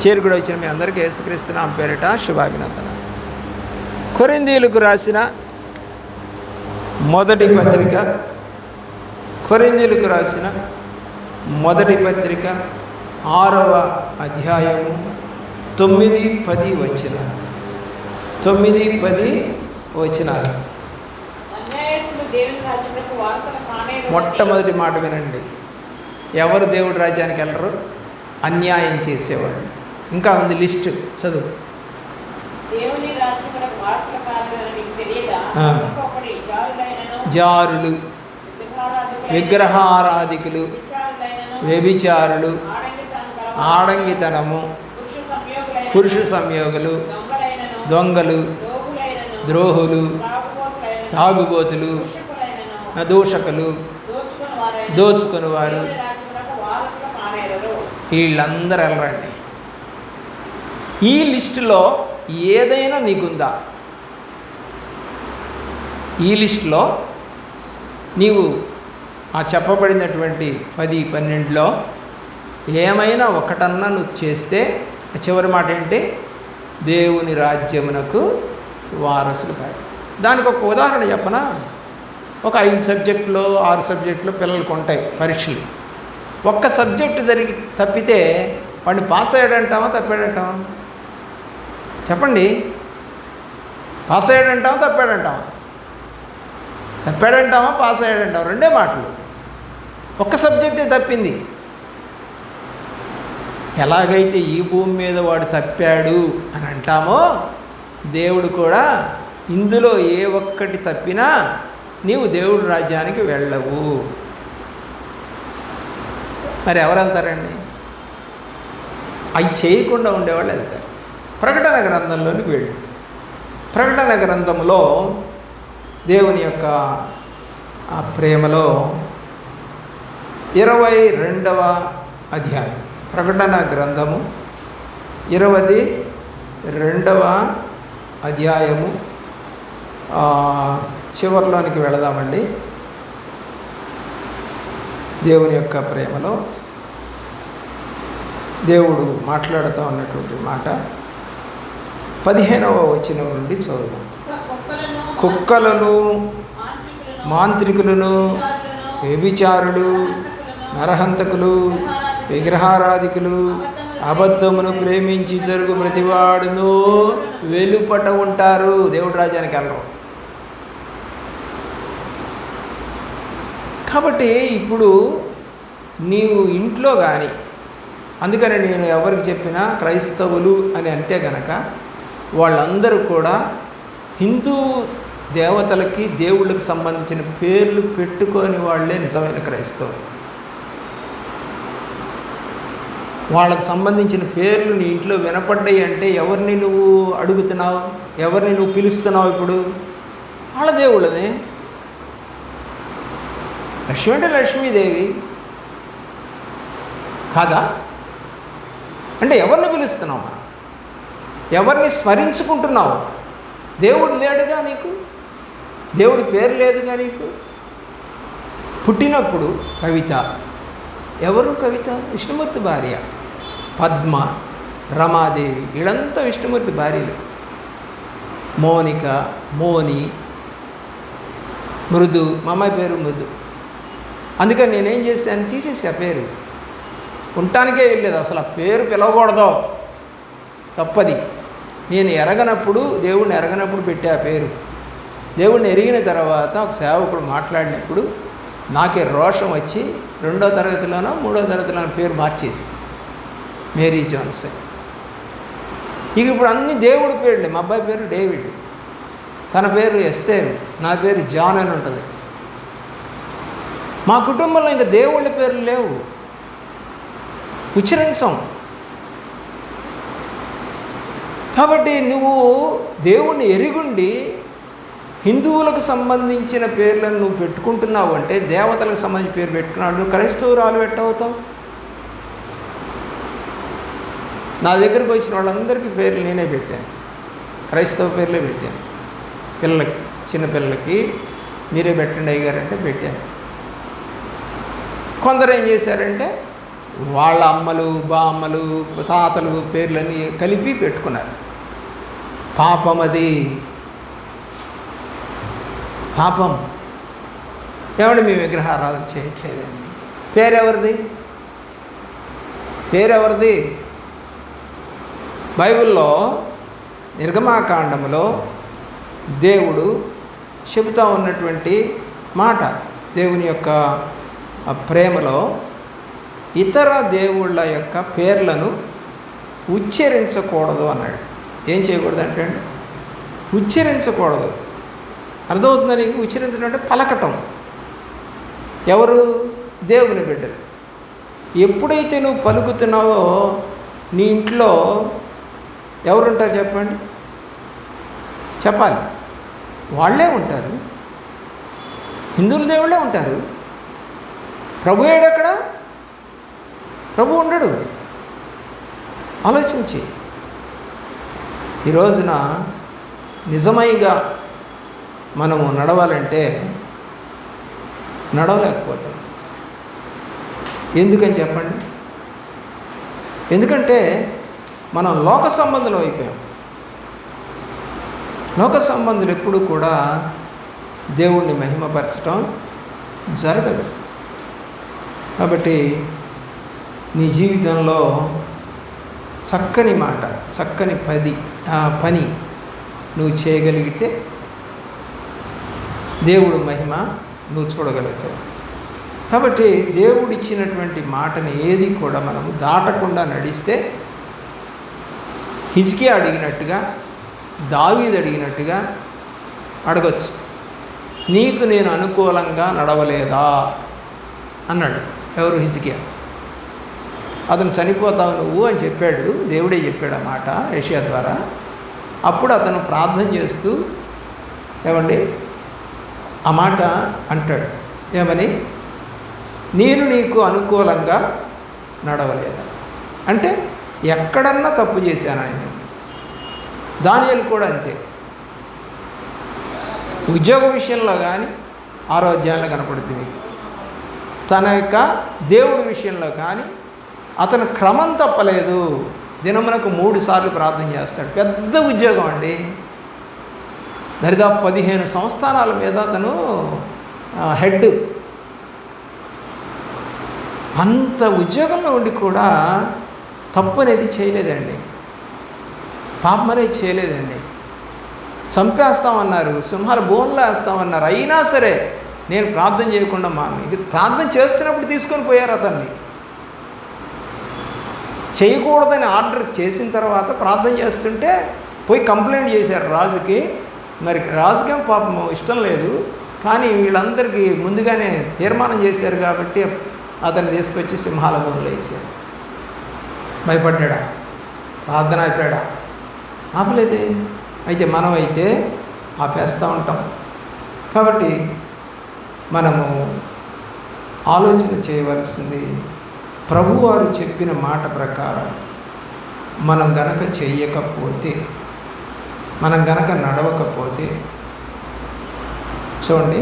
చేరుకుడి వచ్చిన మీ అందరికీ యేసుక్రీస్తు నామం పేరిట శుభాభినందన. కొరింథీయులకు రాసిన మొదటి పత్రిక, కొరింథీయులకు రాసిన మొదటి పత్రిక 6వ అధ్యాయము 9-10 వచనాలు. 9-10 వచనాలు. మొట్టమొదటి మాట వినండి. ఎవరు దేవుడి రాజ్యానికి వెళ్ళరు? అన్యాయం చేసేవాడు. ఇంకా ఉంది లిస్టు, చదువు. జారులు, విగ్రహారాధికులు, వ్యభిచారులు, ఆడంగితనము, పురుష సంయోగులు, దొంగలు, ద్రోహులు, తాగుబోతులు, దూషకులు, దోచుకునేవారు, వీళ్ళందరూ వెళ్ళరండి. ఈ లిస్టులో ఏదైనా నీకుందా? ఈ లిస్టులో నీవు ఆ చెప్పబడినటువంటి 10-12లో ఏమైనా ఒకటన్నా నువ్వు చేస్తే చివరి మాట ఏంటి? దేవుని రాజ్యమునకు వారసులు కాదు. దానికి ఒక ఉదాహరణ చెప్పనా? ఒక 5 సబ్జెక్టులు 6 సబ్జెక్టులు పిల్లలకు ఉంటాయి పరీక్షలు. ఒక్క సబ్జెక్టు తప్పితే వాడిని పాస్ అయ్యాడంటావా తప్పాడంటావా? చెప్పండి. పాస్ అయ్యాడంటావా తప్పాడంటావా? తప్పాడంటావా పాస్ అయ్యాడంటావా? రెండే మాటలు. ఒక్క సబ్జెక్టే తప్పింది. ఎలాగైతే ఈ భూమి మీద వాడు తప్పాడు అని అంటామో, దేవుడు కూడా ఇందులో ఏ ఒక్కటి తప్పినా నీవు దేవుడి రాజ్యానికి వెళ్ళవు. మరి ఎవరు వెళ్తారండి? అవి చేయకుండా ఉండేవాళ్ళు వెళ్తారు. ప్రకటన గ్రంథంలోనికి వెళ్ళు. ప్రకటన గ్రంథంలో దేవుని యొక్క ఆ ప్రేమలో 22వ అధ్యాయం. ప్రకటన గ్రంథము 22వ అధ్యాయము చివరిలోనికి వెళదామండి. దేవుని యొక్క ప్రేమలో దేవుడు మాట్లాడుతూ ఉన్నటువంటి మాట 15వ వచనం నుండి చదువు. కుక్కలను, మాంత్రికులను, వ్యభిచారులు, నరహంతకులు, విగ్రహారాధికులు, అబద్ధమును ప్రేమించి జరుగు ప్రతివాడును వెలుపట ఉంటారు. దేవుడి రాజ్యానికి వెళ్ళరు. కాబట్టి ఇప్పుడు నీవు ఇంట్లో కానీ, అందుకని నేను ఎవరికి చెప్పినా క్రైస్తవులు అని అంటే గనక వాళ్ళందరూ కూడా హిందూ దేవతలకి దేవుళ్ళకి సంబంధించిన పేర్లు పెట్టుకొని వాళ్ళే నిజమైన క్రైస్తవులు. వాళ్ళకు సంబంధించిన పేర్లు నీ ఇంట్లో వినపడ్డాయి అంటే ఎవరిని నువ్వు అడుగుతున్నావు? ఎవరిని నువ్వు పిలుస్తున్నావు? ఇప్పుడు వాళ్ళ దేవుళ్ళనే. లక్ష్మి అంటే లక్ష్మీదేవి కాదా? అంటే ఎవరిని పిలుస్తున్నావు? ఎవరిని స్మరించుకుంటున్నావు? దేవుడు లేడుగా నీకు, దేవుడి పేరు లేదుగా నీకు. పుట్టినప్పుడు కవిత. ఎవరు కవిత? విష్ణుమూర్తి భార్య. పద్మ, రమాదేవి, వీళ్ళంతా విష్ణుమూర్తి భార్యలు. మోనిక, మోని, మృదు. మా అమ్మాయి పేరు మృదు. అందుకని నేనేం చేశాను, తీసేసి ఆ పేరు. ఉండటానికే వెళ్ళలేదు. అసలు ఆ పేరు పిలవకూడదు, తప్పది. నేను ఎరగనప్పుడు, దేవుడిని ఎరగనప్పుడు పెట్టే ఆ పేరు. దేవుడిని ఎరిగిన తర్వాత ఒక సేవకుడు మాట్లాడినప్పుడు నాకే రోషం వచ్చి 2వ తరగతిలోనో 3వ తరగతిలోనో పేరు మార్చేసి మేరీ జాన్సన్. ఇక ఇప్పుడు అన్ని దేవుడి పేర్లే. మా అబ్బాయి పేరు డేవిడ్, తన పేరు ఎస్తేర్, నా పేరు జాన్ అని ఉంటుంది. మా కుటుంబంలో ఇంకా దేవుళ్ళ పేర్లు లేవు, ఉచ్చరించం. కాబట్టి నువ్వు దేవుణ్ణి ఎరుగుండి హిందువులకు సంబంధించిన పేర్లను నువ్వు పెట్టుకుంటున్నావు అంటే, దేవతలకు సంబంధించిన పేరు పెట్టుకున్నావు, నువ్వు క్రైస్తవురాలు ఎట్టవుతావు? నా దగ్గరికి వచ్చిన వాళ్ళందరికీ పేర్లు నేనే పెట్టాను, క్రైస్తవ పేర్లే పెట్టాను. పిల్లలకి, చిన్నపిల్లలకి మీరే పెట్టండి అయ్యగారంటే పెట్టాను. కొందరు ఏం చేశారంటే వాళ్ళ అమ్మలు, బామ్మలు, తాతలు పేర్లన్నీ కలిపి పెట్టుకున్నారు. పాపం అది, పాపం. ఏమంటే మేము విగ్రహారాధన చేయట్లేదండి. పేరెవరిది? పేరెవరిది? బైబిల్లో నిర్గమాకాండములో దేవుడు చెబుతూ ఉన్నటువంటి మాట, దేవుని యొక్క ప్రేమలో ఇతర దేవుళ్ళ యొక్క పేర్లను ఉచ్చరించకూడదు అన్నాడు. ఏం చేయకూడదు అంటే అండి, ఉచ్చరించకూడదు. అర్థమవుతుందా నీకు? ఉచ్చరించడం అంటే పలకటం. ఎవరు? దేవుని బిడ్డలు. ఎప్పుడైతే నువ్వు పలుకుతున్నావో నీ ఇంట్లో ఎవరుంటారు చెప్పండి? చెప్పాలి. వాళ్ళే ఉంటారు. హిందువుల దేవుళ్ళే ఉంటారు. ప్రభు ఏడక్కడ? ప్రభు ఉండడు. ఆలోచించి ఈ రోజున నిజమైగా మనము నడవాలంటే నడవలేకపోతాం. ఎందుకని చెప్పండి? ఎందుకంటే మనం లోక సంబంధులు అయిపోయాం. లోక సంబంధులు ఎప్పుడు కూడా దేవుణ్ణి మహిమపరచడం జరగదు. కాబట్టి నీ జీవితంలో చక్కని మాట, చక్కని పని నువ్వు చేయగలిగితే దేవుడు మహిమ నువ్వు చూడగలుగుతావు. కాబట్టి దేవుడు ఇచ్చినటువంటి మాటని ఏది కూడా మనము దాటకుండా నడిస్తే హిజ్కియా అడిగినట్టుగా, దావీదు అడిగినట్టుగా అడగచ్చు. నీకు నేను అనుకూలంగా నడవలేదా అన్నాడు. ఎవరు? హిజ్కియా. అతను చనిపోతావు నువ్వు అని చెప్పాడు, దేవుడే చెప్పాడు ఆ మాట యెషయా ద్వారా. అప్పుడు అతను ప్రార్థన చేస్తూ ఏమండి ఆ మాట అంటాడు. ఏమని? నేను నీకు అనుకూలంగా నడవలేదా అంటే ఎక్కడన్నా తప్పు చేశాను ఆయన. దానియేలు కూడా అంతే. ఉద్యోగ విషయంలో కానీ ఆరోగ్యాలు కనపడుతుంది మీకు. తన యొక్క దేవుడి విషయంలో కానీ అతను క్రమం తప్పలేదు. దినమునకు 3 సార్లు ప్రార్థన చేస్తాడు. పెద్ద ఉద్యోగం అండి. దరిదాపు 15 సంస్థానాల మీద అతను హెడ్. అంత ఉద్యోగంలో ఉండి కూడా తప్పు అనేది చేయలేదండి. పాపం అనేది చేయలేదండి. చంపేస్తామన్నారు, సింహాల బోన్లో వేస్తామన్నారు. అయినా సరే నేను ప్రార్థన చేయకుండా ప్రార్థన చేస్తున్నప్పుడు తీసుకొని పోయారు అతన్ని. చేయకూడదని ఆర్డర్ చేసిన తర్వాత ప్రార్థన చేస్తుంటే పోయి కంప్లైంట్ చేశారు రాజుకి. మరి రాజుకేం పాపం ఇష్టం లేదు, కానీ వీళ్ళందరికీ ముందుగానే తీర్మానం చేశారు కాబట్టి అతన్ని తీసుకొచ్చి సింహాల బోన్లో వేసారు. భయపడ్డా? ప్రార్థన అయిపోయాడా? ఆపలేదే. అయితే మనం అయితే ఆపేస్తూ ఉంటాం. కాబట్టి మనము ఆలోచన చేయవలసింది, ప్రభువారు చెప్పిన మాట ప్రకారం మనం గనక చెయ్యకపోతే, మనం గనక నడవకపోతే, చూడండి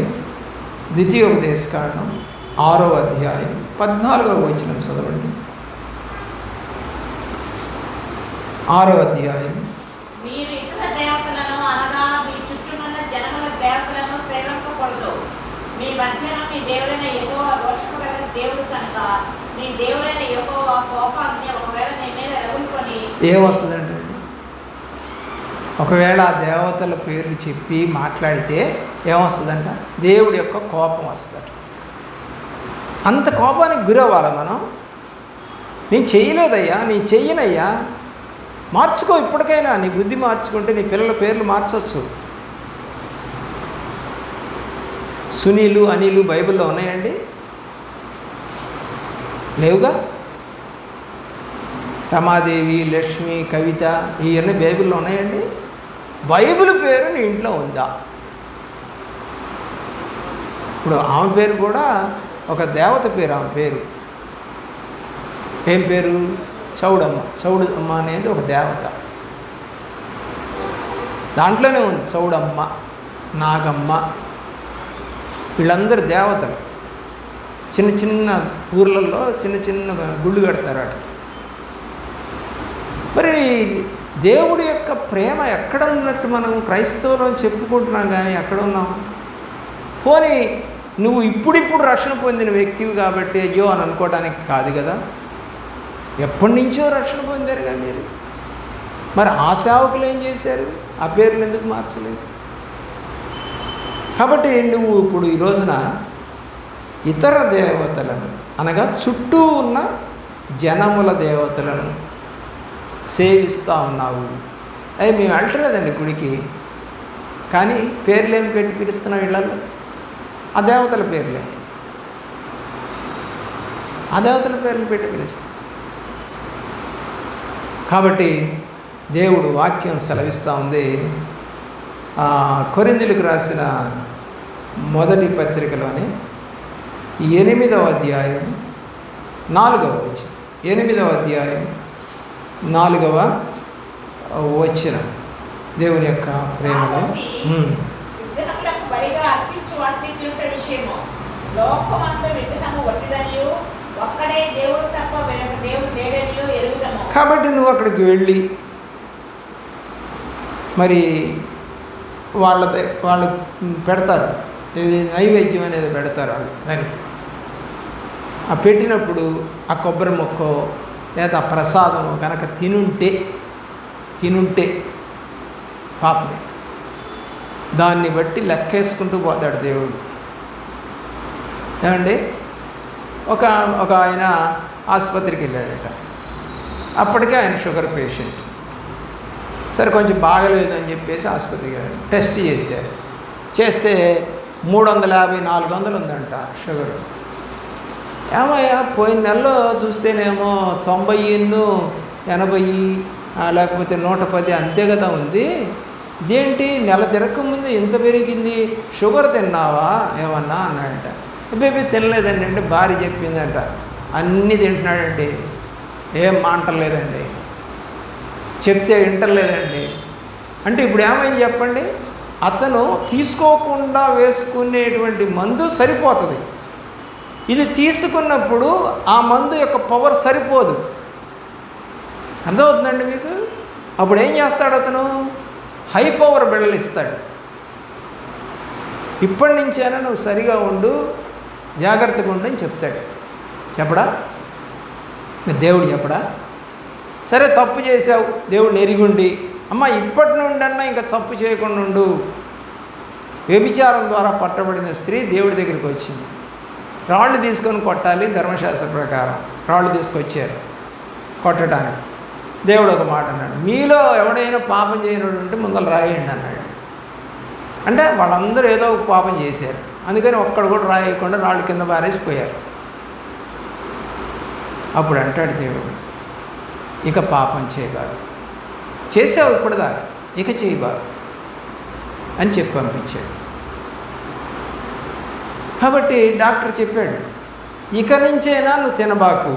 ద్వితీయోపదేశకాండం 6వ అధ్యాయం 14వ వచనం చదవండి. 6వ అధ్యాయం. మీరు ఇతర దేవతలను అనగా మీ చుట్టూనున్న జనముల దేవతలను సేవింపకూడదు. మీ మధ్యన మీ దేవుడైన యెహోవా రోషముగల దేవుడు కనుక మీ దేవుడైన యెహోవా కోపాగ్ని ఒకవేళ నీ మీద రగులుకొని ఏమొస్తుందండి? ఒకవేళ ఆ దేవతల పేర్లు చెప్పి మాట్లాడితే ఏమొస్తుందంట? దేవుడి యొక్క కోపం వస్తుంది. అంత కోపానికి గురవ్వాలి మనం. నేను చేయలేదయ్యా, నేను చెయ్యనయ్యా, మార్చుకో. ఇప్పటికైనా నీ బుద్ధి మార్చుకుంటే నీ పిల్లల పేర్లు మార్చవచ్చు. సునీలు, అనిలు బైబిల్లో ఉన్నాయండి? లేవుగా. రమాదేవి, లక్ష్మి, కవిత ఇవన్నీ బైబిల్లో ఉన్నాయండి? బైబిల్ పేరు నీ ఇంట్లో ఉందా? ఇప్పుడు ఆమె పేరు కూడా ఒక దేవత పేరు. ఆమె పేరు ఏం పేరు? చౌడమ్మ. చౌడమ్మ అనేది ఒక దేవత. దాంట్లోనే ఉంది చౌడమ్మ, నాగమ్మ, వీళ్ళందరూ దేవతలు. చిన్న చిన్న ఊర్లలో చిన్న చిన్న గుళ్ళు కడతారు వాటికి. మరి దేవుడి యొక్క ప్రేమ ఎక్కడ ఉన్నట్టు మనం క్రైస్తవులను చెప్పుకుంటున్నాం, కానీ ఎక్కడ ఉన్నాం? పోనీ నువ్వు ఇప్పుడిప్పుడు రక్షణ పొందిన వ్యక్తివి కాబట్టి అయ్యో అని అనుకోవడానికి కాదు కదా, ఎప్పటి నుంచో రక్షణ పొందారుగా మీరు. మరి ఆ సేవకులు ఏం చేశారు? ఆ పేర్లు ఎందుకు మార్చలేదు? కాబట్టి నువ్వు ఇప్పుడు ఈ రోజున ఇతర దేవతలను, అనగా చుట్టూ ఉన్న జనముల దేవతలను సేవిస్తూ ఉన్నావు. అవి మేము వెళ్ళట్లేదండి గుడికి, కానీ పేర్లు ఏం పెట్టి పిలుస్తున్నావు ఇళ్ళల్లో? ఆ దేవతల పేర్లే, ఆ దేవతల పేర్లు పెట్టి పిలుస్తాం. కాబట్టి దేవుడు వాక్యం సెలవిస్తూ ఉంది. కొరింథీయులకు రాసిన మొదటి పత్రికలోని 8వ అధ్యాయం 4వ వచనం, 8వ అధ్యాయం 4వ వచనం, దేవుని యొక్క ప్రేమలో విగ్రహములకు బలిగా అర్పించు వాటిని చూసే విషయము లోకమంతా విగ్రహము వట్టిదనియు ఒక్కడే దేవుడు తప్ప వేరొక దేవుడు లేడనియు ఎరుగుదము. కాబట్టి నువ్వు అక్కడికి వెళ్ళి మరి వాళ్ళు పెడతారు, ఇది నైవేద్యం అనేది పెడతారు వాళ్ళు. దానికి ఆ పెట్టినప్పుడు ఆ కొబ్బరి ముక్కో లేదా ఆ ప్రసాదము కనుక తినుంటే పాపమే, దాన్ని బట్టి లెక్కేసుకుంటూ పోతాడు దేవుడు. ఏమండి, ఒక ఆయన ఆసుపత్రికి వెళ్ళాడట. అప్పటికే ఆయన షుగర్ పేషెంట్. సరే కొంచెం బాగలేదు అని చెప్పేసి ఆసుపత్రికి వెళ్ళాడు. టెస్ట్ చేశారు. చేస్తే 350-400 ఉందంట షుగర్. ఏమయ్యా, పోయిన నెలలో చూస్తేనేమో 90-80 లేకపోతే 110 అంతే కదా ఉంది, ఇదేంటి నెల తిరగకముందు ఇంత పెరిగింది, షుగర్ తిన్నావా ఏమన్నా అన్నాడంట. బేబీ తినలేదండి అంటే భార్య చెప్పిందంట. అన్నీ తింటున్నాడండి, ఏం మాంటలేదండి, చెప్తే వింటలేదండి. అంటే ఇప్పుడు ఏమైంది చెప్పండి, అతను తీసుకోకుండా వేసుకునేటువంటి మందు సరిపోతుంది, ఇది తీసుకున్నప్పుడు ఆ మందు యొక్క పవర్ సరిపోదు. అర్థమవుతుందండి మీకు? అప్పుడు ఏం చేస్తాడు అతను? హై పవర్ బిళ్ళలు ఇస్తాడు. ఇప్పటి నుంచైనా నువ్వు సరిగా ఉండు, జాగ్రత్తగా ఉండు అని చెప్తాడు. చెప్పడా? దేవుడు చెప్పడా? సరే తప్పు చేసావు, దేవుడు ఎరిగుండి, అమ్మ ఇప్పటి నుండి అన్నా ఇంకా తప్పు చేయకుండా ఉండు. వ్యభిచారం ద్వారా పట్టబడిన స్త్రీ దేవుడి దగ్గరికి వచ్చింది. రాళ్ళు తీసుకొని కొట్టాలి, ధర్మశాస్త్ర ప్రకారం రాళ్ళు తీసుకొచ్చారు కొట్టడానికి. దేవుడు ఒక మాట అన్నాడు, మీలో ఎవడైనా పాపం చేయనోడు ఉంటే ముందర రాయండి అన్నాడు. అంటే వాళ్ళందరూ ఏదో ఒక పాపం చేశారు, అందుకని ఒక్కడు కూడా రాయకుండా రాళ్ళు కింద పారేసిపోయారు. అప్పుడు అంటాడు దేవుడు, ఇక పాపం చేయబాడు, చేసావు ఇప్పటిదాకా, ఇక చేయబాడు అని చెప్పి పంపించాడు. కాబట్టి డాక్టర్ చెప్పాడు, ఇక నుంచైనా నువ్వు తినబాకు,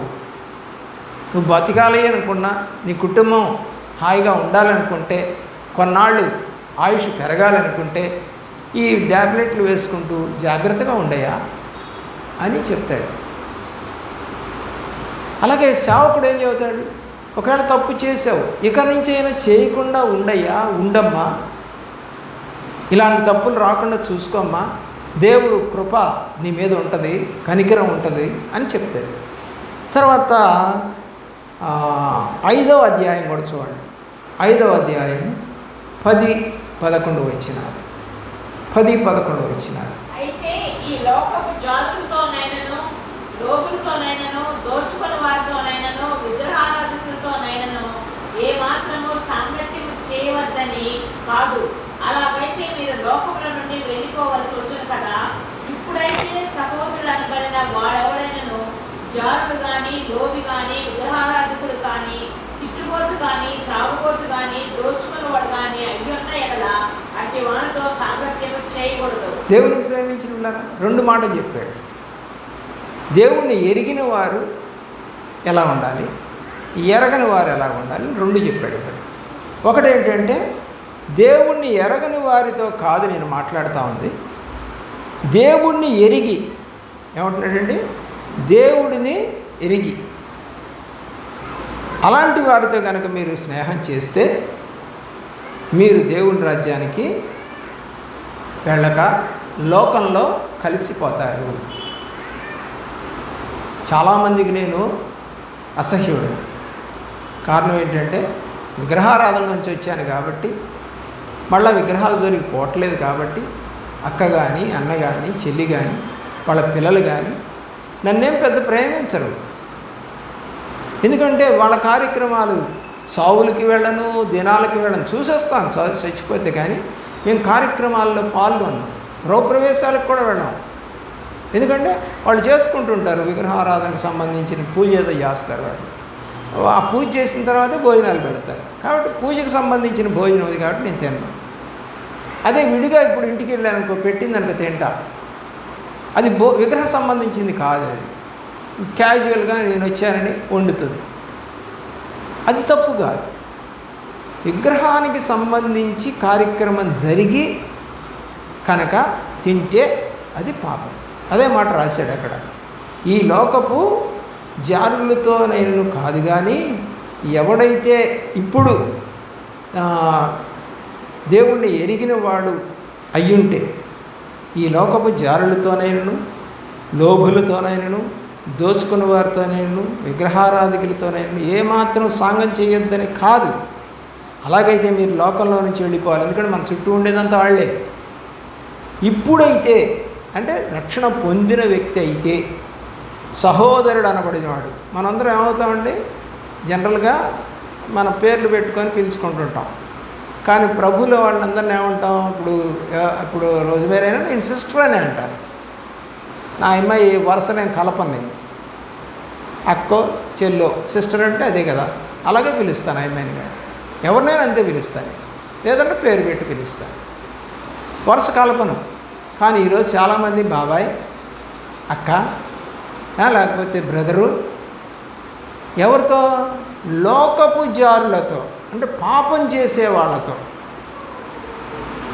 నువ్వు బతకాలి అనుకున్నా, నీ కుటుంబం హాయిగా ఉండాలనుకుంటే, కొన్నాళ్ళు ఆయుష్ పెరగాలనుకుంటే ఈ ట్యాబ్లెట్లు వేసుకుంటూ జాగ్రత్తగా ఉండయా అని చెప్తాడు. అలాగే సేవకుడు ఏం చెబుతాడు, ఒకవేళ తప్పు చేసావు, ఇక నుంచైనా చేయకుండా ఉండమ్మా, ఇలాంటి తప్పులు రాకుండా చూసుకోమ్మా, దేవుడు కృప నీ మీద ఉంటుంది, కనికరం ఉంటుంది అని చెప్తాడు. తర్వాత 5వ అధ్యాయం కూడా చూడండి. 5వ అధ్యాయం 10-11 వచనాలు. 10-11 వచనాలు. అయితే ఈ లోకపు జాతులతోనైనను, లోకులతోనైనను, దోచుకుని వారితోనైనను, విగ్రహారాధకులతోనైనను ఏ మాత్రము సాంగత్యం చేయవద్దని కాదు, అలాగైతే మీరు లోకముల నుండి వెళ్ళిపోవలసి వచ్చును కదా. ఇప్పుడైతే సహోదరుడు అనబడిన వాడెవడైనను జారుడు కానీ, లోబి కానీ, విగ్రహారాధకుడు కానీ, తిట్టుబోతు కానీ, త్రాగుబోతు కానీ, దోచుకున్నవాడు కానీ అయ్యున్న ఎడల అట్టి వారితో సాంగత్యం చేయకూడదు. దేవుని ప్రేమించిన ఉన్నారా? 2 మాటలు చెప్పాడు. దేవుణ్ణి ఎరిగిన వారు ఎలా ఉండాలి, ఎరగని వారు ఎలా ఉండాలి 2 చెప్పాడు ఇక్కడ. ఒకటి ఏంటంటే, దేవుణ్ణి ఎరగని వారితో కాదు నేను మాట్లాడుతూ ఉంది, దేవుణ్ణి ఎరిగి ఏమంటున్నాడండి, దేవుడిని ఎరిగి. అలాంటి వారితో కనుక మీరు స్నేహం చేస్తే మీరు దేవుని రాజ్యానికి వెళ్ళక లోకంలో కలిసిపోతారు. చాలామందికి నేను అసహ్యుడు. కారణం ఏంటంటే విగ్రహారాధన నుంచి వచ్చాను కాబట్టి, మళ్ళీ విగ్రహాల జోలికి పోవట్లేదు కాబట్టి, అక్క కానీ అన్న కానీ చెల్లి కానీ వాళ్ళ పిల్లలు కానీ నన్నేం పెద్ద ప్రేమించరు. ఎందుకంటే వాళ్ళ కార్యక్రమాలు సావులకి వెళ్ళను, దినాలకి వెళ్ళను, చూసేస్తాను చచ్చిపోతే. కానీ మేము కార్యక్రమాల్లో పాల్గొన్నాం, గృహప్రవేశాలకు కూడా వెళ్ళాం. ఎందుకంటే వాళ్ళు చేసుకుంటుంటారు విగ్రహారాధనకు సంబంధించిన పూజ ఏదో చేస్తారు. వాళ్ళు ఆ పూజ చేసిన తర్వాత భోజనాలు పెడతారు. కాబట్టి పూజకు సంబంధించిన భోజనం ఉంది కాబట్టి నేను తిన్నాను. అదే విడిగా ఇప్పుడు ఇంటికి వెళ్ళానుకో, పెట్టిందనుకో తింటా. అది విగ్రహం సంబంధించింది కాదు. అది క్యాజువల్గా నేను వచ్చానని వండుతుంది. అది తప్పు కాదు. విగ్రహానికి సంబంధించి కార్యక్రమం జరిగి కనుక తింటే అది పాపం. అదే మాట రాశాడు అక్కడ. ఈ లోకపు జారులతో నేను కాదు, కానీ ఎవడైతే ఇప్పుడు దేవుణ్ణి ఎరిగిన వాడు అయ్యుంటే ఈ లోకపు జారులతోనైనను, లోభులతోనైనను, దోచుకున్న వారితోనైనను, విగ్రహారాధికులతోనైనను ఏమాత్రం సాంగం చేయొద్దని కాదు. అలాగైతే మీరు లోకంలో నుంచి వెళ్ళిపోవాలి. ఎందుకంటే మన చుట్టూ ఉండేదంతా వాళ్ళే. ఇప్పుడైతే అంటే రక్షణ పొందిన వ్యక్తి అయితే సహోదరుడు అనబడినవాడు. మనందరం ఏమవుతామండి, జనరల్గా మన పేర్లు పెట్టుకొని పిలుచుకుంటుంటాం. కానీ ప్రభువులో వాళ్ళందరినీ ఏమంటాం, ఇప్పుడు రోజుమేరైనా నేను సిస్టర్ అనే అంటాను. నా అమ్మాయి వరుస నేను కలపను. నేను అక్కో చెల్లో సిస్టర్ అంటే అదే కదా, అలాగే పిలుస్తాను అమ్మాయిని. కానీ ఎవరినైనా అంతే పిలుస్తాను, లేదంటే పేరు పెట్టి పిలుస్తాను, వరుస కలపను. కానీ ఈరోజు చాలామంది బాబాయ్, అక్క, లేకపోతే బ్రదరు, ఎవరితో? లోకపు జారులతో, అంటే పాపం చేసే వాళ్ళతో.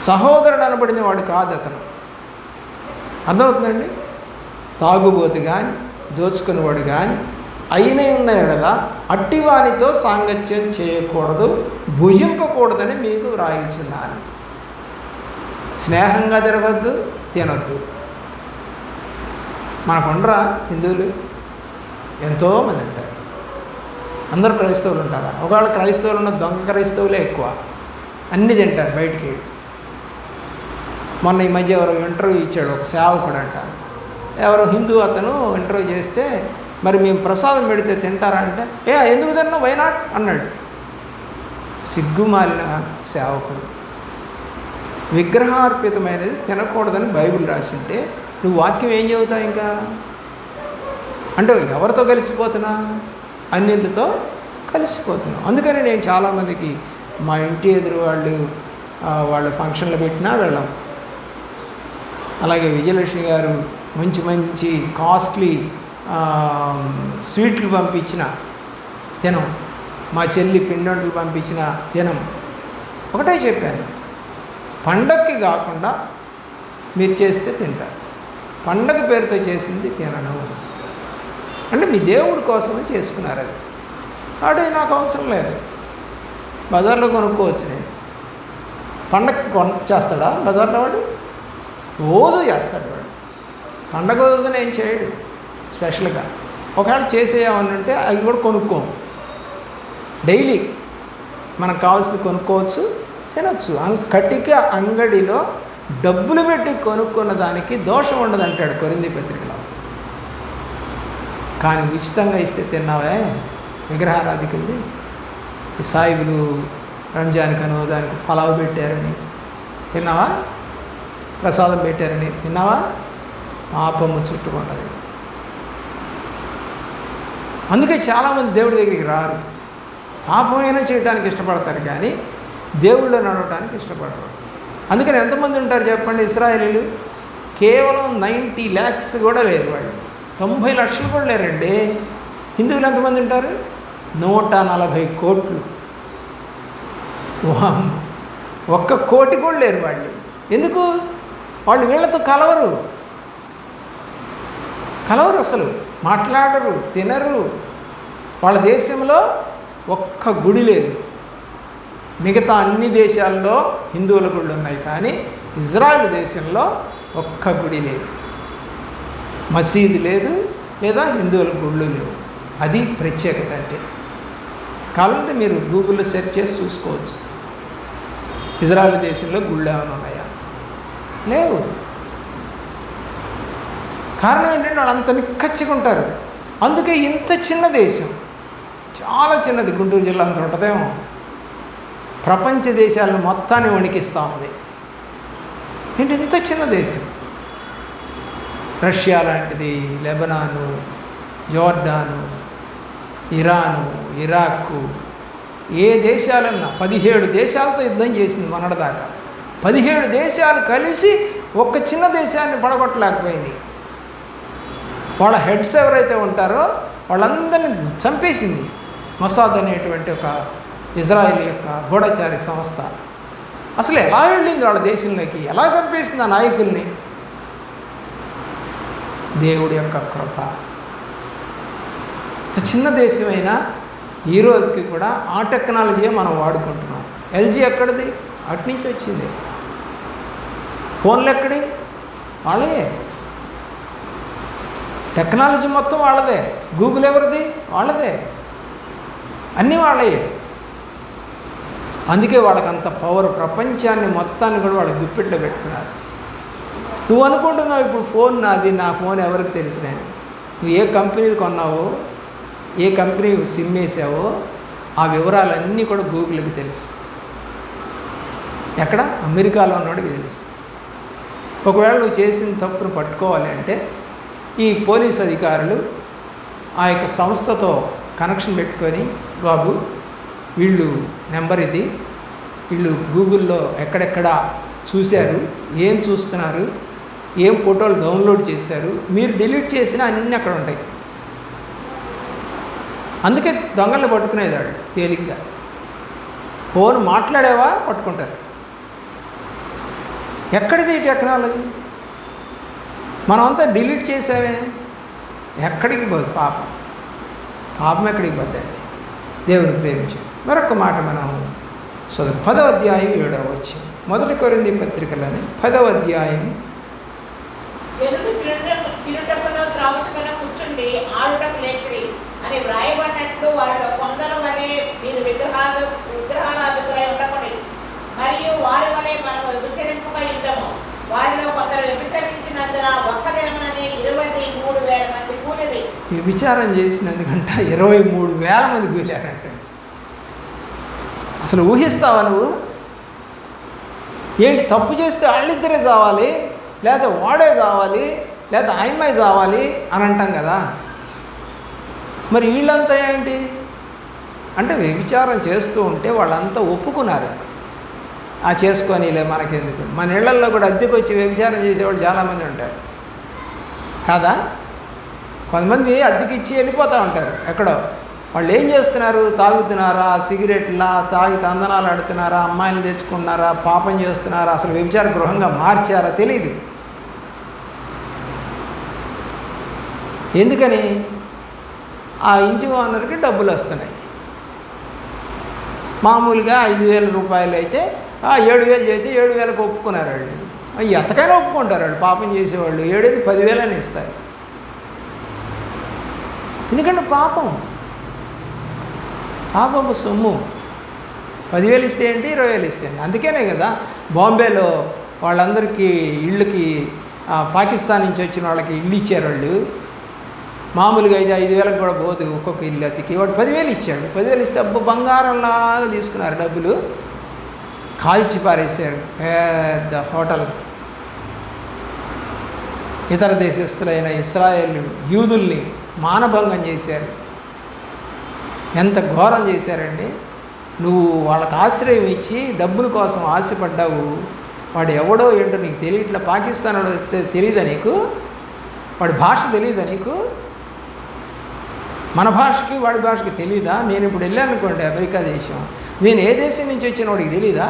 సహోదరుడు అనబడిన వాడు కాదు అతను. అర్థమవుతుందండి? తాగుబోతు కానీ దోచుకునేవాడు కానీ అయిన ఉన్న ఎడల అట్టివానితో సాంగత్యం చేయకూడదు, భుజింపకూడదని మీకు వ్రాయించున్నాను. స్నేహంగా తిరగద్దు, తినొద్దు. మనకుండరా హిందువులు? ఎంతోమంది ఉంటారు. అందరూ క్రైస్తవులు ఉంటారా? ఒకవేళ క్రైస్తవులు ఉన్న దొంగ క్రైస్తవులే ఎక్కువ. అన్నీ తింటారు బయటికి. మొన్న ఈ మధ్య ఎవరో ఇంటర్వ్యూ ఇచ్చాడు, ఒక సేవకుడు అంట. ఎవరో హిందూ అతను ఇంటర్వ్యూ చేస్తే, మరి మేము ప్రసాదం పెడితే తింటారా అంటే, ఎందుకు తిన్నా, వై నాట్ అన్నాడు. సిగ్గుమాలిన సేవకుడు. విగ్రహార్పితమైనది తినకూడదని బైబిల్ రాసింటే నువ్వు వాక్యం ఏం చెబుతావు? ఇంకా అంటే ఎవరితో కలిసిపోతున్నా? అన్నిటితో కలిసిపోతున్నావు. అందుకని నేను చాలామందికి మా ఇంటి ఎదురు వాళ్ళ ఫంక్షన్లు పెట్టినా వెళ్ళాం. అలాగే విజయలక్ష్మి గారు మంచి మంచి కాస్ట్లీ స్వీట్లు పంపించిన తినం, మా చెల్లి పిండొంటలు పంపించిన తినం. ఒకటే చెప్పాను, పండగకి కాకుండా మీరు చేస్తే తింటారు, పండగ పేరుతో చేసింది తినను. అంటే మీ దేవుడి కోసమని చేసుకున్నారు. అది వాడు నాకు అవసరం లేదు, బజార్లో కొనుక్కోవచ్చు. నేను పండగ చేస్తాడా బజార్లో? వాడు రోజు చేస్తాడు. వాడు పండగ రోజున ఏం చేయడు స్పెషల్గా. ఒకవేళ చేసేయమని అంటే అవి కూడా కొనుక్కోము. డైలీ మనకు కావాల్సింది కొనుక్కోవచ్చు, తినొచ్చు. కటిక అంగడిలో డబ్బులు పెట్టి కొనుక్కున్న దానికి దోషం ఉండదు అంటాడు కొరింథీ పత్రికలో. కానీ ఉచితంగా ఇస్తే తిన్నావే విగ్రహారాధికులది. ఈ సాయిబులు రంజాన్కనో దానికి పలావ్ పెట్టారని తిన్నావా? ప్రసాదం పెట్టారని తిన్నావా? పాపము చుట్టుకుంటుంది. అందుకే చాలామంది దేవుడి దగ్గరికి రారు. పాపమైనా చేయడానికి ఇష్టపడతారు కానీ దేవుళ్ళు నడవడానికి ఇష్టపడరు. అందుకని ఎంతమంది ఉంటారు చెప్పండి? ఇశ్రాయేలీలు కేవలం 90 lakhs కూడా లేరు. వాళ్ళు 90 లక్షలు కూడా లేరండి. హిందువులు ఎంతమంది ఉంటారు? 140 కోట్లు. 1 కోటి కూడా లేరు వాళ్ళు. ఎందుకు? వాళ్ళు వీళ్ళతో కలవరు అసలు. మాట్లాడరు, తినరు. వాళ్ళ దేశంలో ఒక్క గుడి లేదు. మిగతా అన్ని దేశాల్లో హిందువుల గుళ్ళు ఉన్నాయి, కానీ ఇజ్రాయెల్ దేశంలో ఒక్క గుడి లేదు, మసీదు లేదు, లేదా హిందువుల గుళ్ళు లేవు. అది ప్రత్యేకత అంటే. కావాలంటే మీరు గూగుల్లో సెర్చ్ చేసి చూసుకోవచ్చు, ఇజ్రాయెల్ దేశంలో గుళ్ళు ఏమైనా ఉన్నాయా? లేవు. కారణం ఏంటంటే వాళ్ళు అంత నిక్కచ్చిగా ఉంటారు. అందుకే ఇంత చిన్న దేశం, చాలా చిన్నది, గుంటూరు జిల్లా అంత ఉంటుందేమో, ప్రపంచ దేశాలను మొత్తాన్ని వణికిస్తూ ఉంది. ఏంటి ఇంత చిన్న దేశం? రష్యా లాంటిది, లెబనాను, జోర్డాను, ఇరాను, ఇరాకు, ఏ దేశాలన్నా 17 దేశాలతో యుద్ధం చేసింది మొన్నటిదాకా. 17 దేశాలు కలిసి ఒక్క చిన్న దేశాన్ని పడగొట్టలేకపోయింది. వాళ్ళ హెడ్స్ ఎవరైతే ఉంటారో వాళ్ళందరినీ చంపేసింది మొసాద్ అనేటువంటి ఒక ఇజ్రాయెల్ యొక్క గూఢచారి సంస్థ. అసలు ఎలా వెళ్ళింది వాళ్ళ దేశంలోకి, ఎలా చంపేసింది ఆ నాయకుల్ని? దేవుడి యొక్క కృప. చిన్న దేశమైనా ఈ రోజుకి కూడా ఆ టెక్నాలజీయే మనం వాడుకుంటున్నాం. ఎల్జీ ఎక్కడిది? అటు నుంచి వచ్చింది. ఫోన్లు ఎక్కడి? వాళ్ళే. టెక్నాలజీ మొత్తం వాళ్ళదే. గూగుల్ ఎవరిది? వాళ్ళదే. అన్నీ వాళ్ళే. అందుకే వాళ్ళకి అంత పవర్. ప్రపంచాన్ని మొత్తాన్ని కూడా వాళ్ళ గుప్పెట్లో పెట్టుకున్నారు. నువ్వు అనుకుంటున్నావు ఇప్పుడు ఫోన్ నాది, నా ఫోన్ ఎవరికి తెలిసినాను. నువ్వు ఏ కంపెనీది కొన్నావో, ఏ కంపెనీ సిమ్ వేసావో ఆ వివరాలన్నీ కూడా గూగుల్కి తెలుసు. ఎక్కడ? అమెరికాలో ఉన్నవాడికి తెలుసు. ఒకవేళ నువ్వు చేసిన తప్పును పట్టుకోవాలి అంటే ఈ పోలీస్ అధికారులు ఆ యొక్క సంస్థతో కనెక్షన్ పెట్టుకొని, బాబు వీళ్ళు నెంబర్ ఇది, వీళ్ళు గూగుల్లో ఎక్కడెక్కడ చూశారు, ఏం చూస్తున్నారు, ఏం ఫోటోలు డౌన్లోడ్ చేశారు, మీరు డిలీట్ చేసినా అన్నీ అక్కడ ఉంటాయి. అందుకే దొంగలను పట్టుకునేది వాళ్ళు తేలిగ్గా. ఫోన్ మాట్లాడేవా పట్టుకుంటారు. ఎక్కడిది ఈ టెక్నాలజీ? మనమంతా డిలీట్ చేసావే, ఎక్కడికి పోదు పాపం. పాపం ఎక్కడికి పోద్దండి? దేవుని ప్రేమించి. మరొక మాట మనం చదువు 10వ అధ్యాయం 7వ వచనం, 1 కొరింథీ పత్రికలోని 10వ అధ్యాయం. కూర్చుండి ఆడుటకు లేచిరి అని వ్రాయబడినట్లు వారిలో కొందరు వలె మీరు విగ్రహారాధకులై ఉండకూడదు, మరియు వారి వలె మనం విభచరింపక యుద్ధము. వారిలో కొందరు విభచరించినందున ఒక్క దినముననే 23,000 మంది కూలిరి. విచారం చేసినందుకంట 23,000 మంది కూలారంట. అసలు ఊహిస్తావా నువ్వు? ఏంటి, తప్పు చేస్తే వాళ్ళిద్దరే చావాలి, లేదా వాడే చావాలి, లేదా ఆయమ్మాయి చావాలి అని అంటాం కదా. మరి వీళ్ళంతా ఏంటి అంటే వ్యభిచారం చేస్తూ ఉంటే వాళ్ళంతా ఒప్పుకున్నారు. చేసుకొనిలే మనకెందుకు. మన ఇళ్లల్లో కూడా అద్దెకు వచ్చి వ్యభిచారం చేసేవాళ్ళు చాలామంది ఉంటారు కాదా. కొంతమంది అద్దెకి ఇచ్చి వెళ్ళిపోతూ ఉంటారు ఎక్కడో. వాళ్ళు ఏం చేస్తున్నారు? తాగుతున్నారా, సిగరెట్లా తాగి తందనాలు ఆడుతున్నారా, అమ్మాయిలు తెచ్చుకుంటున్నారా, పాపం చేస్తున్నారా, అసలు వ్యభిచార గృహంగా మార్చారా తెలియదు. ఎందుకని? ఆ ఇంటి ఓనర్కి డబ్బులు వస్తున్నాయి. మామూలుగా 5,000 రూపాయలు అయితే 7,000 చేస్తే 7,000కి ఒప్పుకున్నారు వాళ్ళు. ఎంతకైనా ఒప్పుకుంటారు వాళ్ళు. పాపం చేసేవాళ్ళు 7,000 10,000 అని ఇస్తారు. ఎందుకంటే పాపం సొమ్ము. 10,000 ఇస్తే ఏంటి, 20,000 ఇస్తే ఏంటి. అందుకనే కదా బాంబేలో వాళ్ళందరికీ ఇళ్ళకి పాకిస్తాన్ నుంచి వచ్చిన వాళ్ళకి ఇల్లు ఇచ్చారు వాళ్ళు. మామూలుగా అయితే 5,000కి కూడా పోదు ఒక్కొక్క ఇల్లు అతికి. వాడు 10,000 ఇచ్చాడు. 10,000 ఇస్తే బంగారంలాగా తీసుకున్నారు డబ్బులు, కాల్చి పారేశారు పెద్ద హోటల్. ఇతర దేశస్తులైన ఇశ్రాయేల్ యూదుల్ని మానభంగం చేశారు. ఎంత ఘోరం చేశారండి. నువ్వు వాళ్ళకి ఆశ్రయం ఇచ్చి డబ్బుల కోసం ఆశపడ్డావు. వాడు ఎవడో ఏంటో నీకు తెలియట్లా. పాకిస్తాన్ వస్తే తెలియదా నీకు? వాడి భాష తెలియదా నీకు? మన భాషకి వాడి భాషకి తెలీదా? నేను ఇప్పుడు వెళ్ళాను అనుకోండి అమెరికా దేశం, నేను ఏ దేశం నుంచి వచ్చిన వాడికి తెలీదా?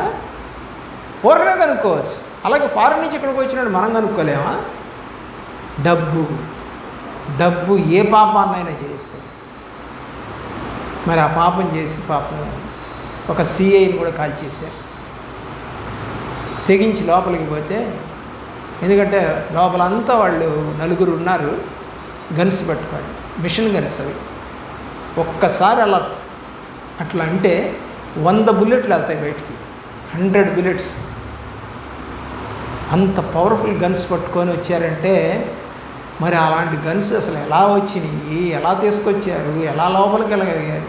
ఊరనే కనుక్కోవచ్చు. అలాగే ఫారెన్ నుంచి ఇక్కడికి వచ్చినాడు మనం కనుక్కోలేమా? డబ్బు డబ్బు ఏ పాపాన్నైనా చేస్తుంది. మరి ఆ పాపం చేసి పాపం ఒక సిఐని కూడా కాల్చేశారు, తెగించి లోపలికి పోతే. ఎందుకంటే లోపలంతా వాళ్ళు నలుగురు ఉన్నారు, గన్స్ పట్టుకొని, మిషన్ గన్స్ అవి. ఒక్కసారి అట్లా అంటే 100 బుల్లెట్లు వెళ్తాయి బయటికి, 100 బుల్లెట్స్. అంత పవర్ఫుల్ గన్స్ పట్టుకొని వచ్చారంటే మరి అలాంటి గన్స్ అసలు ఎలా వచ్చినాయి, ఎలా తీసుకొచ్చారు, ఎలా లోపలికి వెళ్ళగలిగారు?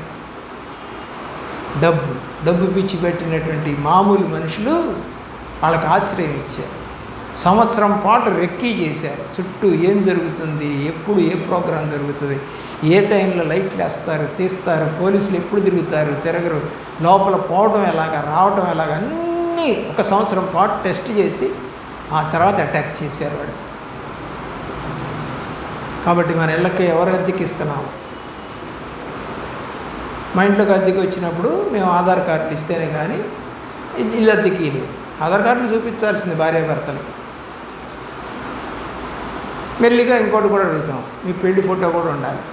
డబ్బు పిచ్చి పెట్టినటువంటి మామూలు మనుషులు వాళ్ళకి ఆశ్రయం ఇచ్చారు. సంవత్సరం పాటు రెక్కీ చేశారు. చుట్టూ ఏం జరుగుతుంది, ఎప్పుడు ఏ ప్రోగ్రాం జరుగుతుంది, ఏ టైంలో లైట్లు వేస్తారు, తీస్తారు, పోలీసులు ఎప్పుడు తిరగరు, లోపల పోవడం ఎలాగా, రావడం ఎలాగా, అన్నీ ఒక సంవత్సరం పాటు టెస్ట్ చేసి ఆ తర్వాత అటాక్ చేశారు వాడు. కాబట్టి మన ఇళ్ళకి ఎవరు అద్దెకి ఇస్తున్నాము? మా ఇంట్లోకి అద్దెకి వచ్చినప్పుడు మేము ఆధార్ కార్డులు ఇస్తేనే కానీ ఇల్లు అద్దెకి లేదు. ఆధార్ కార్డులు చూపించాల్సింది భార్యాభర్తలు. మెల్లిగా ఇంకోటి కూడా అడుగుతాం, మీ పెళ్లి ఫోటో కూడా ఉండాలి.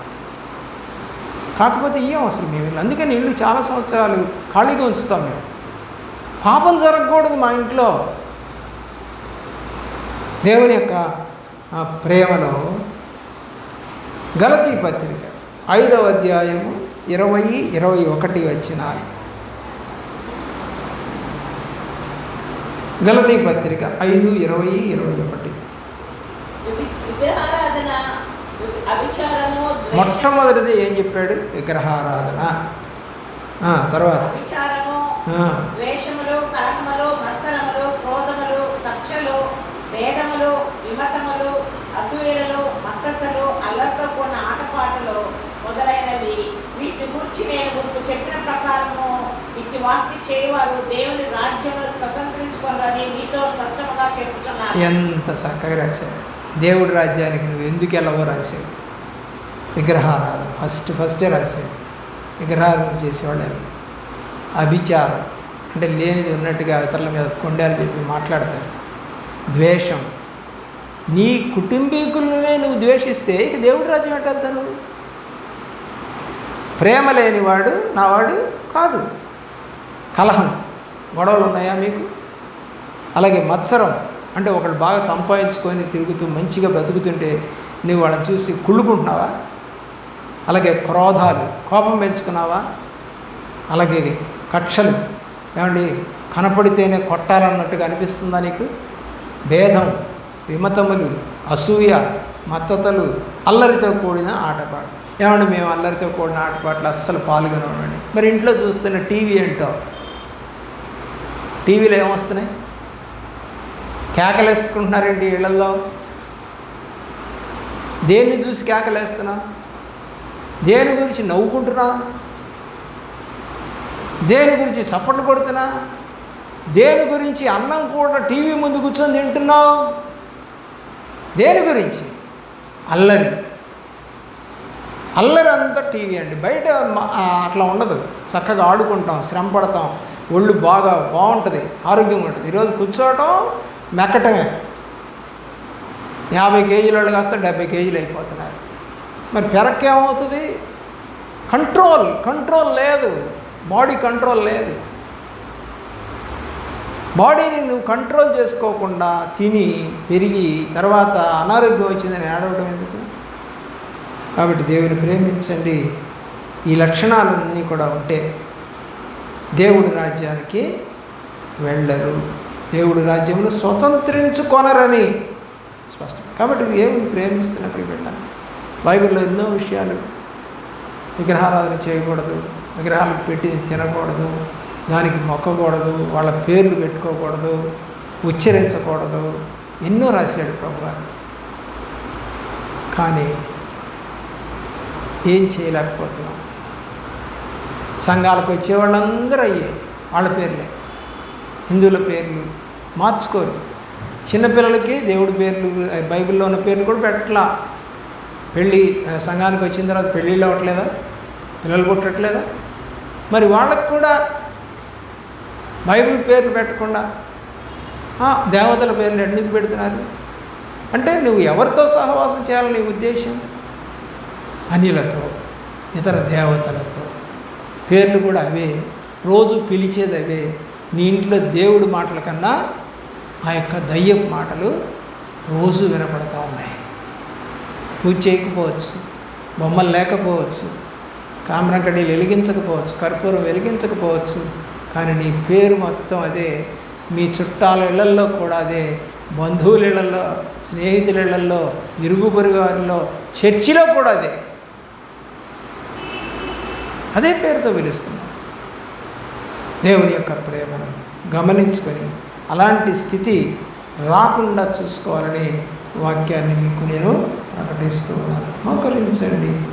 కాకపోతే ఏం అసలు మేము ఇల్లు, అందుకని ఇల్లు చాలా సంవత్సరాలు ఖాళీగా ఉంచుతాం మేము. పాపం జరగకూడదు మా ఇంట్లో. దేవుని యొక్క ప్రేమలో గలతీ పత్రిక 5వ అధ్యాయము 20-21 వచనాలు. గలతీ పత్రిక 5:20-21. విగ్రహారాధన, అవిచారము, మొట్టమొదటిది ఏం చెప్పాడు? విగ్రహారాధన. తర్వాత విచారము, ద్వేషములు, కలహములు, మత్సరములు, క్రోధములు, కక్షలు, భేదములు, విమతములు, అసూయలు, మత్తతలు, అల్లరితో కూడిన ఆటపాటలు మొదలైనవి. వీటిని గురించి నేను ముందు చెప్పిన ప్రకారము ఇట్టి వాటిని చేయవారు దేవుని రాజ్యమును స్వతంత్రించుకోవాలని మీతో స్పష్టంగా చెప్పుచున్నాను. ఎంత చక్కగా రాశాడు. దేవుడి రాజ్యానికి నువ్వు ఎందుకు వెళ్ళవో రాశాడు. విగ్రహారాధన ఫస్టే రాశాడు. విగ్రహారాధన చేసేవాళ్ళు అభిచారం అంటే లేనిది ఉన్నట్టుగా ఇతరుల మీద కొండలు చెప్పి మాట్లాడతారు. ద్వేషం, నీ కుటుంబీకులనే నువ్వు ద్వేషిస్తే ఇక దేవుడి రాజ్యం ఎట్టద్దా నువ్వు? ప్రేమ లేనివాడు నావాడు కాదు. కలహం, గొడవలు ఉన్నాయా మీకు? అలాగే మత్సరం అంటే ఒకళ్ళు బాగా సంపాదించుకొని తిరుగుతూ మంచిగా బ్రతుకుతుంటే నువ్వు వాళ్ళని చూసి కుళ్ళుకుంటున్నావా? అలాగే క్రోధాలు, కోపం పెంచుకున్నావా? అలాగే కక్షలు, ఏమండి కనపడితేనే కొట్టాలన్నట్టుగా అనిపిస్తుందా నీకు? భేదం, విమతములు, అసూయ, మత్తతలు, అల్లరితో కూడిన ఆటపాట. ఏమండి మేము అల్లరితో కూడిన ఆటపాటలు అస్సలు పాల్గొనమండి. మరి ఇంట్లో చూస్తున్న టీవీ ఏంటో, టీవీలో ఏమొస్తున్నాయి? కేకలేసుకుంటున్నారేంటి ఇళ్లలో? దేన్ని చూసి కేకలేస్తున్నా? దేని గురించి నవ్వుకుంటున్నా? దేని గురించి చప్పట్లు కొడుతున్నా? దేని గురించి అన్నం కూడా టీవీ ముందు కూర్చొని తింటున్నావు? దేని గురించి? అల్లరి అంతా టీవీ అండి. బయట అట్లా ఉండదు. చక్కగా ఆడుకుంటాం, శ్రమ పడతాం, ఒళ్ళు బాగుంటుంది, ఆరోగ్యంగా ఉంటుంది. ఈరోజు కూర్చోవటం మెక్కటమే. 50 కేజీల వాళ్ళు కాస్త 70 కేజీలు అయిపోతున్నారు. మరి పెరక్కేమవుతుంది? కంట్రోల్ లేదు, బాడీ కంట్రోల్ లేదు. బాడీని నువ్వు కంట్రోల్ చేసుకోకుండా తిని పెరిగి తర్వాత అనారోగ్యం వచ్చిందని ఏడవడం ఎందుకు? కాబట్టి దేవుని ప్రేమించండి. ఈ లక్షణాలన్నీ కూడా ఉంటే దేవుడి రాజ్యానికి వెళ్ళరు, దేవుడి రాజ్యమును స్వతంత్రించుకొనరని స్పష్టం. కాబట్టి దేవుని ప్రేమిస్తున్నప్పుడు వెళ్ళాలి. బైబిల్లో ఎన్నో విషయాలు, విగ్రహారాధన చేయకూడదు, విగ్రహాలకు పెట్టి తినకూడదు, దానికి మొక్కకూడదు, వాళ్ళ పేర్లు పెట్టుకోకూడదు, ఉచ్చరించకూడదు, ఎన్నో రాశాడు ప్రభువారు. కానీ ఏం చేయలేకపోతున్నాం. సంఘాలకు వచ్చేవాళ్ళందరూ వాళ్ళ పేర్లే, హిందువుల పేర్లు మార్చుకోరు. చిన్నపిల్లలకి దేవుడి పేర్లు, బైబిల్లో ఉన్న పేర్లు కూడా పెట్టట్లా. పెళ్ళి సంఘానికి వచ్చిన తర్వాత పెళ్ళిళ్ళు అవ్వట్లేదా? పిల్లలు పుట్టట్లేదా? మరి వాళ్ళకు కూడా బైబిల్ పేర్లు పెట్టకుండా దేవతల పేర్లు ఎందుకు పెడుతున్నారు? అంటే నువ్వు ఎవరితో సహవాసం చేయాలని నీ ఉద్దేశం? అన్యులతో, ఇతర దేవతలతో. పేర్లు కూడా అవే, రోజు పిలిచేది అవే. నీ ఇంట్లో దేవుడి మాటల కన్నా ఆ యొక్క దయ్యపు మాటలు రోజు వినపడతా ఉన్నాయి. పూజ చేయకపోవచ్చు, బొమ్మలు లేకపోవచ్చు, కామరంకడీలు వెలిగించకపోవచ్చు, కర్పూరం వెలిగించకపోవచ్చు, కానీ నీ పేరు మొత్తం అదే. మీ చుట్టాల ఇళ్లల్లో కూడా అదే, బంధువుల ఇళ్లలో, స్నేహితుల ఇళ్లలో, ఇరుగు పొరుగు వారిలో, చర్చిలో కూడా అదే. అదే పేరుతో పిలుస్తున్నాం. దేవుని యొక్క ప్రేమను గమనించుకొని అలాంటి స్థితి రాకుండా చూసుకోవాలని వాక్యాన్ని మీకు నేను ప్రకటిస్తూ ఉన్నాను. మోకరించండి.